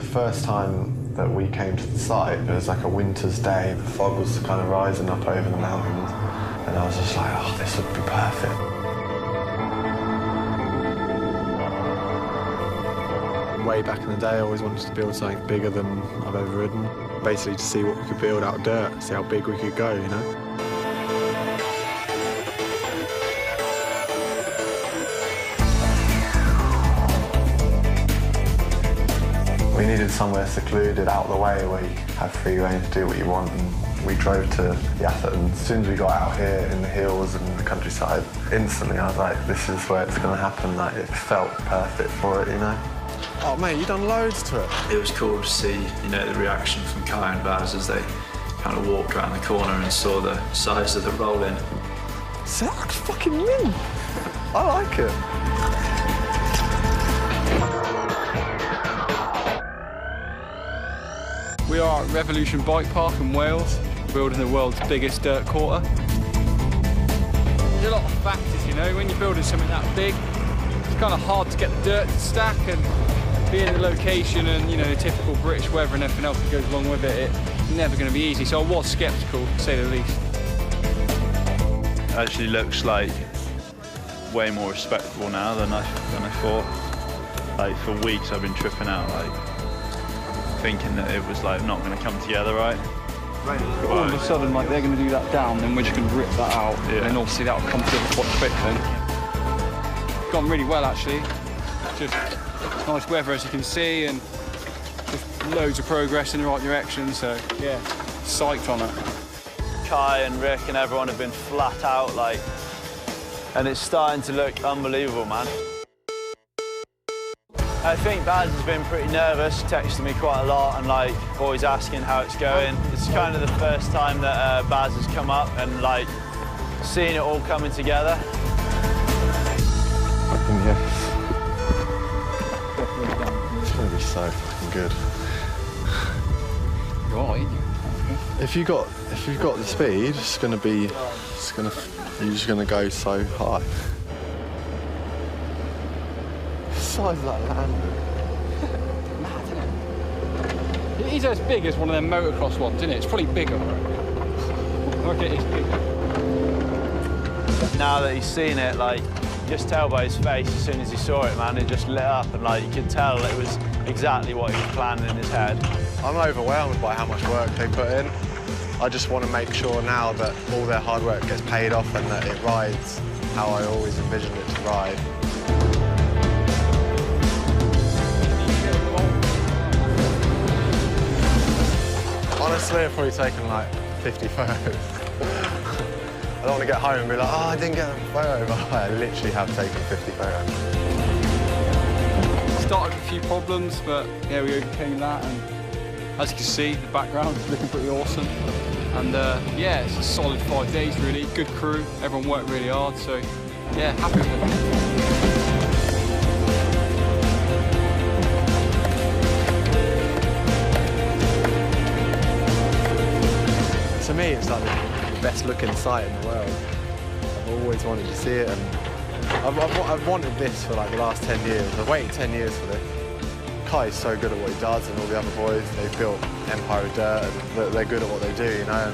first time that we came to the site, it was like a winter's day. The fog was kind of rising up over the mountains, and I was just like, oh, this would be perfect. Way back in the day, I always wanted to build something bigger than I've ever ridden. Basically to see what we could build out of dirt, see how big we could go, you know? We needed somewhere secluded out of the way where you have free rein to do what you want, and we drove to Yathet, and as soon as we got out here in the hills and the countryside, instantly I was like, this is where it's going to happen. Like, it felt perfect for it, you know? Oh mate, you've done loads to it. It was cool to see, you know, the reaction from Kai and Baz as they kind of walked around the corner and saw the size of the roll-in. So that looks fucking mint. I like it. We are at Revolution Bike Park in Wales, building the world's biggest dirt quarter. There's a lot of factors, you know, when you're building something that big, it's kind of hard to get the dirt to stack, and being in the location and, you know, the typical British weather and everything else that goes along with it, it's never going to be easy. So I was sceptical, to say the least. It actually looks like way more respectable now than I thought. Like, for weeks I've been tripping out, like, thinking that it was like not going to come together right. All of a sudden, like, they're going to do that down, then we're just going to rip that out, yeah. And obviously that will come together quite quick then. Gone really well, actually. Just nice weather, as you can see, and just loads of progress in the right direction, so yeah, psyched on it. Kai and Rick and everyone have been flat out, like, and it's starting to look unbelievable, man. I think Baz has been pretty nervous, texting me quite a lot and, like, always asking how it's going. It's kind of the first time that Baz has come up and, like, seeing it all coming together. Fucking yes. It's gonna be so fucking good. Right. If you've got the speed, you're just gonna go so high. The size of that landing. Mad, isn't it? It is as big as one of them motocross ones, isn't it? It's probably bigger. Okay, it's bigger. Now that he's seen it, like, just tell by his face as soon as he saw it, man, it just lit up, and, like, you could tell it was exactly what he was planning in his head. I'm overwhelmed by how much work they put in. I just want to make sure now that all their hard work gets paid off and that it rides how I always envisioned it to ride. Honestly, I've probably taken like 50 photos. I don't want to get home and be like, oh, I didn't get a photo, but I literally have taken 50 photos. Started with a few problems, but yeah, we overcame that, and as you can see, the background is looking pretty awesome. And yeah, it's a solid 5 days really, good crew, everyone worked really hard, so yeah, happy with it. To me, it's like the best looking site in the world. I've always wanted to see it, and I've wanted this for like the last 10 years. I've waited 10 years for this. Kai's so good at what he does, and all the other boys, they've built Empire of Dirt, and they're good at what they do, you know.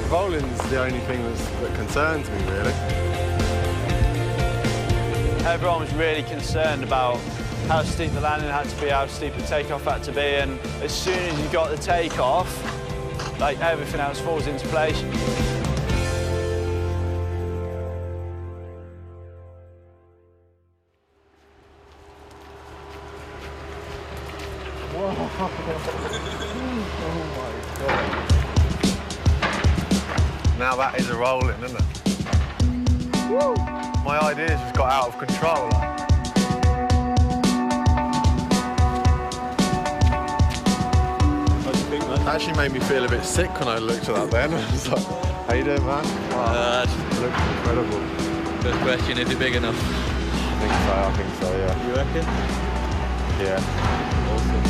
Rolling's the only thing that concerns me, really. Everyone was really concerned about how steep the landing had to be, how steep the takeoff had to be, and as soon as you got the takeoff, like, everything else falls into place. Oh my God. Now that is a rolling, isn't it? Woo! My ideas just got out of control. It actually made me feel a bit sick when I looked at that then. I was like, how you doing, man? Wow, it looks incredible. First question, is it big enough? I think so, yeah. You reckon? Yeah. Awesome.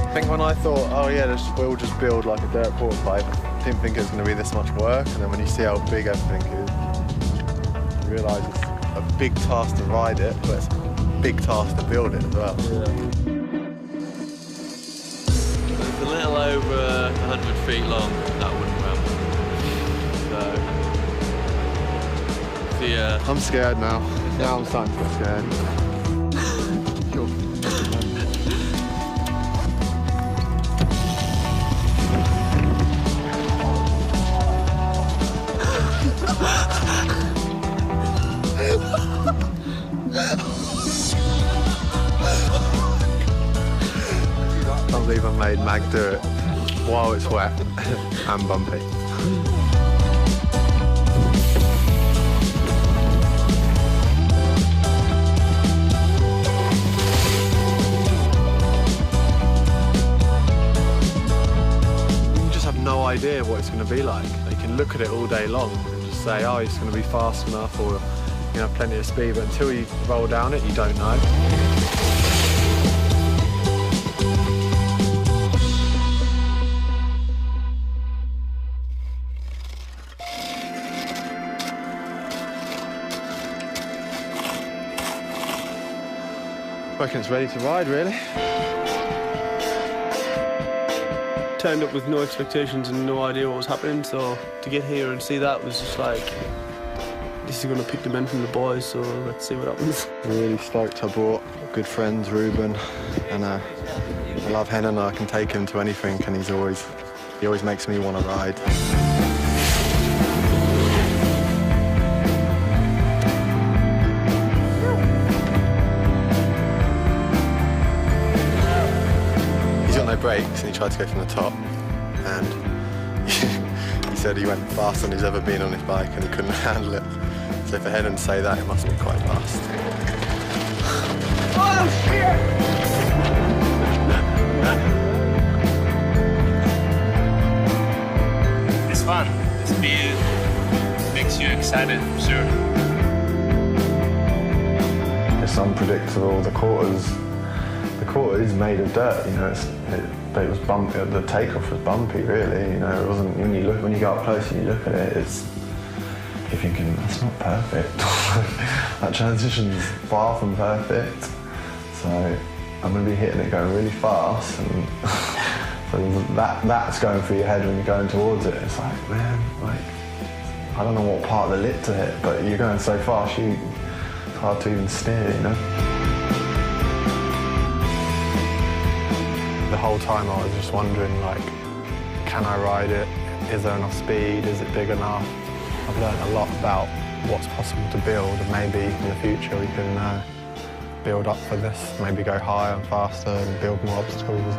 I think when I thought, oh yeah, we'll just build like a dirt quarter pipe, I didn't think it was going to be this much work, and then when you see how big everything is, you realise it's a big task to ride it, but it's a big task to build it as well. Yeah. were 100 feet long, that wouldn't happen. So, I'm scared now. Now I'm starting to get scared. Sure. I can't believe I made Mag do it while it's wet and bumpy. You just have no idea what it's going to be like. You can look at it all day long and just say, oh, it's going to be fast enough, or you know, plenty of speed, but until you roll down it, you don't know. I reckon it's ready to ride, really. Turned up with no expectations and no idea what was happening, so to get here and see that was just like, this is going to pick the men from the boys, so let's see what happens. Really stoked. I brought good friends, Ruben, and I love Henan. I can take him to anything, and he always makes me want to ride. He's got no brakes, and he tried to go from the top, and he said he went faster than he's ever been on his bike, and he couldn't handle it. So for Henan to say that, it must be quite fast. Oh, shit! It's fun. The speed makes you excited, for sure. It's unpredictable. The quarter is made of dirt, you know. But it was bumpy. The takeoff was bumpy, really. You know, it wasn't. When you go up close and you look at it, you're thinking that's not perfect. That transition's far from perfect. So I'm going to be hitting it going really fast, and so that's going through your head when you're going towards it. It's like, man, like I don't know what part of the lip to hit, but you're going so fast, it's hard to even steer, you know. The whole time I was just wondering, like, can I ride it? Is there enough speed? Is it big enough? I've learned a lot about what's possible to build, and maybe in the future we can build up for this, maybe go higher and faster and build more obstacles.